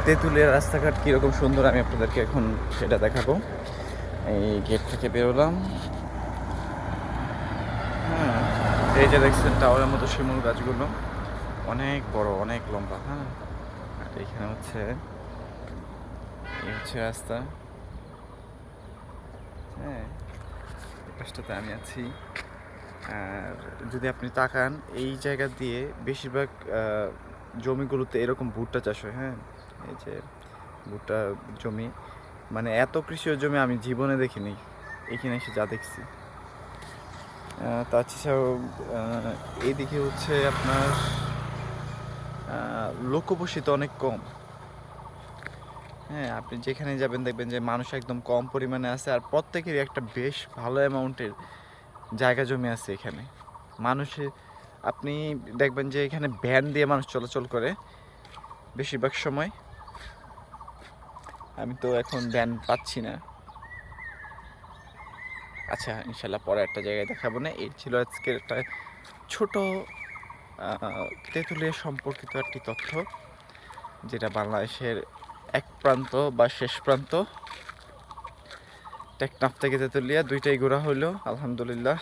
তেঁতুলিয়ার রাস্তাঘাট কীরকম সুন্দর আমি আপনাদেরকে এখন সেটা দেখাবো। এই গেট থেকে বেরোলাম। হ্যাঁ, এই যে দেখছেন টাওয়ারের মতো শিমুল গাছগুলো অনেক বড়, অনেক লম্বা। হ্যাঁ, আর এইখানে হচ্ছে এই হচ্ছে রাস্তা। হ্যাঁ, পাশটাতে আমি আছি। আর যদি আপনি তাকান এই জায়গা দিয়ে বেশিরভাগ জমিগুলোতে এরকম ভুট্টা চাষ হয়। হ্যাঁ, এই যে ভুট্টা জমি, মানে এত কৃষি জমি আমি জীবনে দেখিনি, এখানে এসে যা দেখছি। তাছাড়াও এইদিকে হচ্ছে আপনার লোকবসতি অনেক কম। হ্যাঁ, আপনি যেখানে যাবেন দেখবেন যে মানুষ একদম কম পরিমাণে আছে, আর প্রত্যেকেরই একটা বেশ ভালো অ্যামাউন্টের জায়গা জমি আছে এখানে। মানুষের আপনি দেখবেন যে এখানে ভ্যান দিয়ে মানুষ চলাচল করে বেশিরভাগ সময়। আমি তো এখন ভ্যান পাচ্ছি না। আচ্ছা, ইনশাল্লাহ পরে একটা জায়গায় দেখাবো। না, এই ছিল আজকের একটা ছোট তেঁতুলিয়া সম্পর্কিত একটি তথ্য, যেটা বাংলাদেশের এক প্রান্ত বা শেষ প্রান্ত। টেকনাফ থেকে তেঁতুলিয়া দুইটাই ঘোরা হইলো, আলহামদুলিল্লাহ।